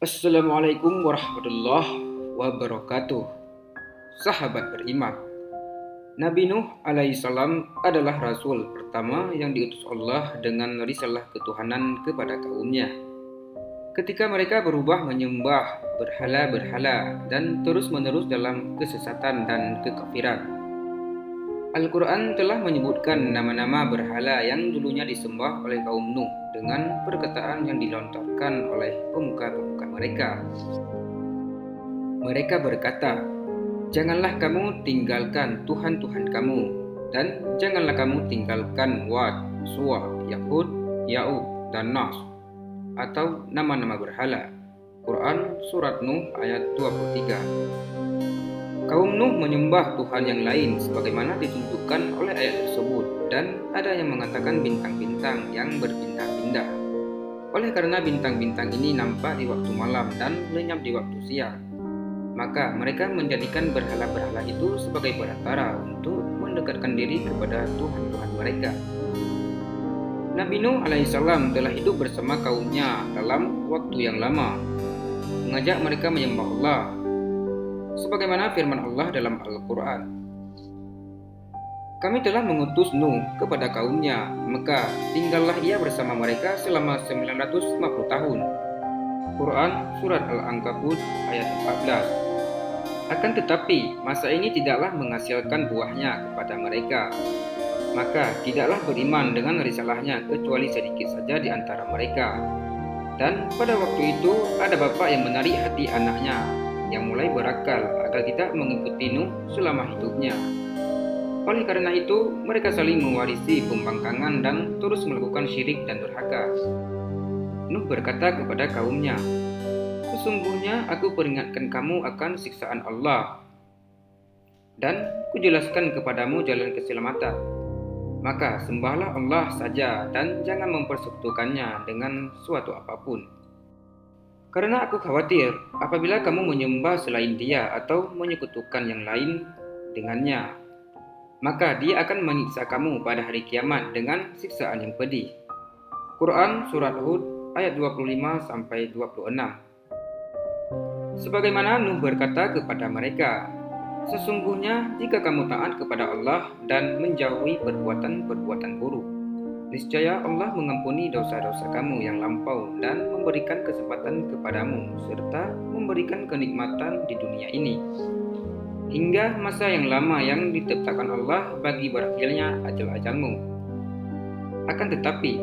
Assalamualaikum warahmatullahi wabarakatuh. Sahabat beriman, Nabi Nuh alaihissalam adalah rasul pertama yang diutus Allah dengan risalah ketuhanan kepada kaumnya. Ketika mereka berubah menyembah berhala-berhala dan terus-menerus dalam kesesatan dan kekafiran, Al-Quran telah menyebutkan nama-nama berhala yang dulunya disembah oleh kaum Nuh dengan perkataan yang dilontarkan oleh pemuka-pemuka mereka. Mereka berkata, "Janganlah kamu tinggalkan Tuhan-Tuhan kamu, dan janganlah kamu tinggalkan Wad, Suwa, Yahud, Ya'ub, dan Nas, atau nama-nama berhala." Quran Surat Nuh ayat 23. Kaum Nuh menyembah Tuhan yang lain sebagaimana ditunjukkan oleh ayat tersebut, dan ada yang mengatakan bintang-bintang yang berpindah-pindah. Oleh karena bintang-bintang ini nampak di waktu malam dan lenyap di waktu siang, maka mereka menjadikan berhala-berhala itu sebagai perantara untuk mendekatkan diri kepada Tuhan-Tuhan mereka. Nabi Nuh alaihissalam telah hidup bersama kaumnya dalam waktu yang lama, mengajak mereka menyembah Allah, sebagaimana firman Allah dalam Al-Quran. Kami telah mengutus Nuh kepada kaumnya, maka tinggallah ia bersama mereka selama 950 tahun. Quran Surat Al-Ankabut ayat 14. Akan tetapi, masa ini tidaklah menghasilkan buahnya kepada mereka. Maka tidaklah beriman dengan risalahnya kecuali sedikit saja di antara mereka. Dan pada waktu itu ada bapa yang menarik hati anaknya, yang mulai berakal agar tidak mengikuti Nuh selama hidupnya. Oleh karena itu, mereka saling mewarisi pembangkangan dan terus melakukan syirik dan durhaka. Nuh berkata kepada kaumnya, "Sesungguhnya aku peringatkan kamu akan siksaan Allah, dan kujelaskan kepadamu jalan keselamatan. Maka sembahlah Allah saja dan jangan mempersekutukannya dengan suatu apapun. Karena aku khawatir apabila kamu menyembah selain Dia atau menyekutukan yang lain dengannya, maka Dia akan menyiksa kamu pada hari kiamat dengan siksaan yang pedih." Quran Surat Hud ayat 25-26. Sebagaimana Nuh berkata kepada mereka, "Sesungguhnya jika kamu taat kepada Allah dan menjauhi perbuatan-perbuatan buruk, niscaya Allah mengampuni dosa-dosa kamu yang lampau dan memberikan kesempatan kepadamu serta memberikan kenikmatan di dunia ini, hingga masa yang lama yang ditetapkan Allah bagi berakhirnya ajal-ajalmu. Akan tetapi,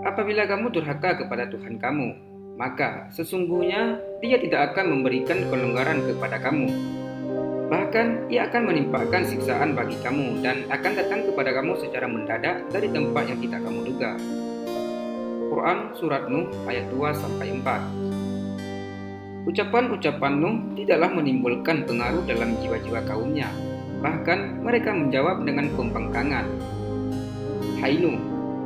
apabila kamu durhaka kepada Tuhan kamu, maka sesungguhnya Dia tidak akan memberikan kelonggaran kepada kamu. Bahkan Ia akan menimpakan siksaan bagi kamu dan akan datang kepada kamu secara mendadak dari tempat yang tidak kamu duga." Quran Surat Nuh ayat 2-4. Ucapan-ucapan Nuh tidaklah menimbulkan pengaruh dalam jiwa-jiwa kaumnya. Bahkan mereka menjawab dengan pembangkangan, "Hai Nuh,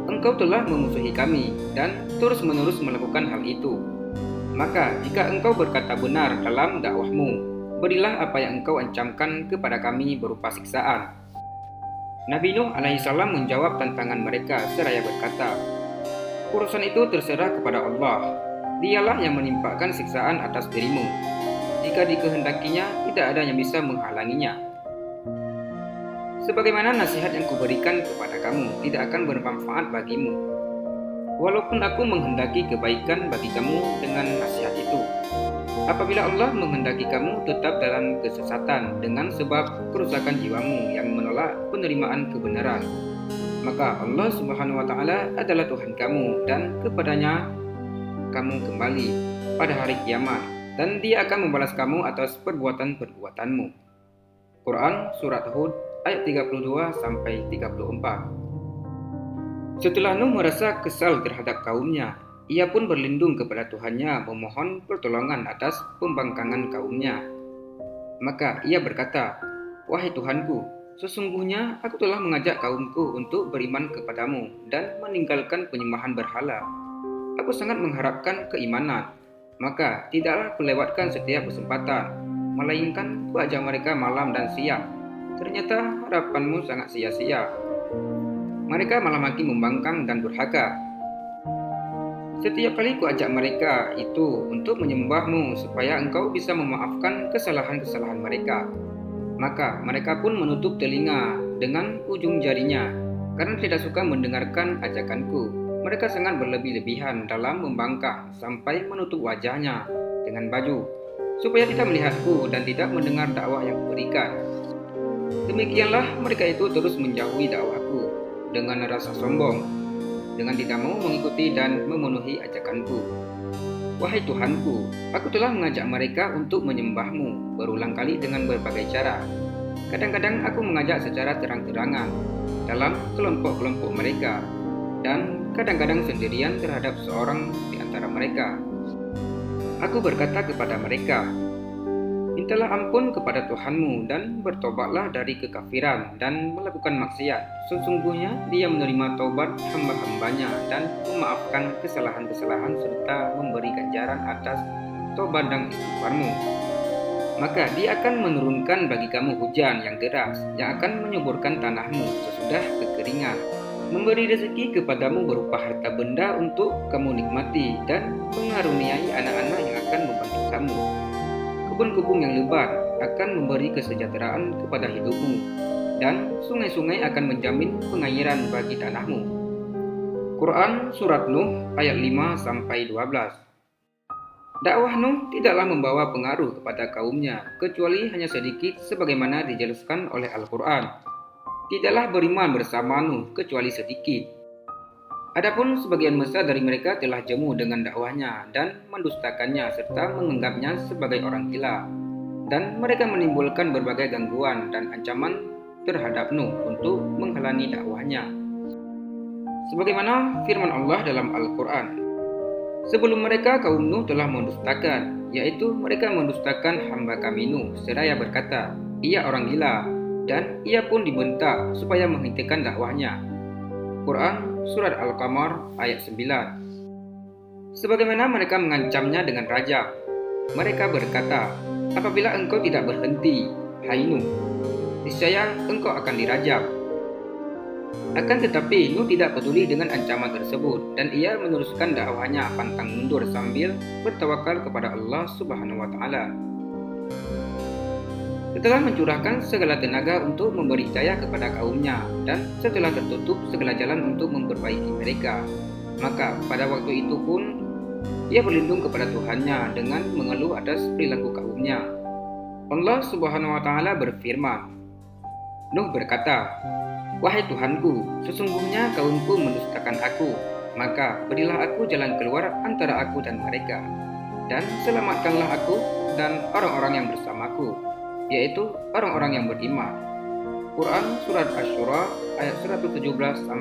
engkau telah memusuhi kami dan terus-menerus melakukan hal itu. Maka jika engkau berkata benar dalam dakwahmu, berilah apa yang engkau ancamkan kepada kami berupa siksaan." Nabi Nuh alaihissalam menjawab tantangan mereka seraya berkata, "Urusan itu terserah kepada Allah. Dialah yang menimpakan siksaan atas dirimu. Jika dikehendakinya, tidak ada yang bisa menghalanginya. Sebagaimana nasihat yang kuberikan kepada kamu tidak akan bermanfaat bagimu, walaupun aku menghendaki kebaikan bagi kamu dengan nasihat itu. Apabila Allah menghendaki kamu tetap dalam kesesatan dengan sebab kerusakan jiwamu yang menolak penerimaan kebenaran, maka Allah Subhanahu wa Ta'ala adalah Tuhan kamu dan kepadanya kamu kembali pada hari kiamat, dan Dia akan membalas kamu atas perbuatan-perbuatanmu." Quran Surat Hud ayat 32-34. Setelah Nuh merasa kesal terhadap kaumnya, ia pun berlindung kepada Tuhannya memohon pertolongan atas pembangkangan kaumnya. Maka ia berkata, "Wahai Tuhanku, sesungguhnya aku telah mengajak kaumku untuk beriman kepadamu dan meninggalkan penyembahan berhala. Aku sangat mengharapkan keimanan, maka tidaklah kulewatkan setiap kesempatan, melainkan kuajak mereka malam dan siang. Ternyata harapanmu sangat sia-sia. Mereka malah makin membangkang dan durhaka. Setiap kali kuajak mereka itu untuk menyembahmu supaya engkau bisa memaafkan kesalahan-kesalahan mereka. Maka mereka pun menutup telinga dengan ujung jarinya karena tidak suka mendengarkan ajakanku. Mereka sangat berlebih-lebihan dalam membangkang sampai menutup wajahnya dengan baju supaya tidak melihatku dan tidak mendengar dakwah yang kuberikan. Demikianlah mereka itu terus menjauhi dakwahku dengan rasa sombong, dengan tidak mau mengikuti dan memenuhi ajakanku. Wahai Tuhanku, aku telah mengajak mereka untuk menyembahmu berulang kali dengan berbagai cara. Kadang-kadang aku mengajak secara terang-terangan dalam kelompok-kelompok mereka, dan kadang-kadang sendirian terhadap seorang di antara mereka. Aku berkata kepada mereka, mintalah ampun kepada Tuhanmu dan bertobatlah dari kekafiran dan melakukan maksiat. Sesungguhnya Dia menerima taubat hamba-hambanya dan memaafkan kesalahan-kesalahan serta memberi ganjaran atas taubat dan istighfarmu. Maka Dia akan menurunkan bagi kamu hujan yang deras yang akan menyuburkan tanahmu sesudah kekeringan, memberi rezeki kepadamu berupa harta benda untuk kamu nikmati dan mengaruniai anak-anak yang akan membantu kamu. Kebun-kebun yang lebat akan memberi kesejahteraan kepada hidupmu, dan sungai-sungai akan menjamin pengairan bagi tanahmu. Quran Surat Nuh ayat 5-12. Dakwah Nuh tidaklah membawa pengaruh kepada kaumnya, kecuali hanya sedikit sebagaimana dijelaskan oleh Al-Quran. Tidaklah beriman bersama Nuh kecuali sedikit. Adapun sebagian besar dari mereka telah jemu dengan dakwahnya dan mendustakannya serta menganggapnya sebagai orang gila. Dan mereka menimbulkan berbagai gangguan dan ancaman terhadap Nuh untuk menghalangi dakwahnya. Sebagaimana firman Allah dalam Al-Quran, sebelum mereka kaum Nuh telah mendustakan, yaitu mereka mendustakan hamba kami Nuh seraya berkata, ia orang gila, dan ia pun dibentak supaya menghentikan dakwahnya. Quran Surat Al-Qamar ayat 9. Sebagaimana mereka mengancamnya dengan rajam, mereka berkata, apabila engkau tidak berhenti, hai Nuh, niscaya engkau akan dirajam. Akan tetapi Nuh tidak peduli dengan ancaman tersebut dan ia meneruskan dakwahnya pantang mundur sambil bertawakal kepada Allah Subhanahu wa taala. Setelah mencurahkan segala tenaga untuk memberi hidayah kepada kaumnya dan setelah tertutup segala jalan untuk memperbaiki mereka, maka pada waktu itu pun ia berlindung kepada Tuhannya dengan mengeluh atas perilaku kaumnya. Allah Subhanahu wa taala berfirman, Nuh berkata, wahai Tuhanku, sesungguhnya kaumku mendustakan aku, maka berilah aku jalan keluar antara aku dan mereka, dan selamatkanlah aku dan orang-orang yang bersamaku, yaitu orang-orang yang beriman. Quran Surat Asy-Syura ayat 117-118.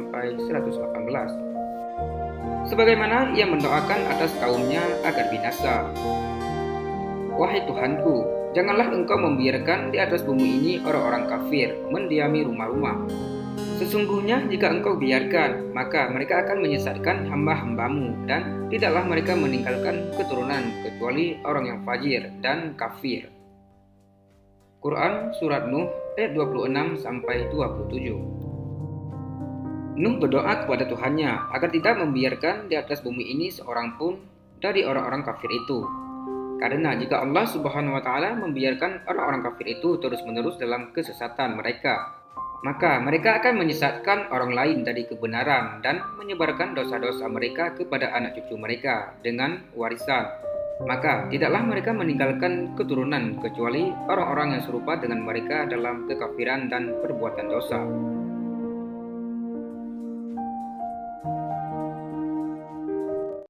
Sebagaimana ia mendoakan atas kaumnya agar binasa. Wahai Tuhanku, janganlah engkau membiarkan di atas bumi ini orang-orang kafir mendiami rumah-rumah. Sesungguhnya jika engkau biarkan, maka mereka akan menyesatkan hamba-hambamu dan tidaklah mereka meninggalkan keturunan kecuali orang yang fajir dan kafir. Quran Surat Nuh ayat 26-27. Nuh berdoa kepada Tuhannya agar tidak membiarkan di atas bumi ini seorang pun dari orang-orang kafir itu. Karena jika Allah Subhanahu wa taala membiarkan orang-orang kafir itu terus-menerus dalam kesesatan mereka, maka mereka akan menyesatkan orang lain dari kebenaran dan menyebarkan dosa-dosa mereka kepada anak cucu mereka dengan warisan. Maka tidaklah mereka meninggalkan keturunan kecuali orang-orang yang serupa dengan mereka dalam kekafiran dan perbuatan dosa.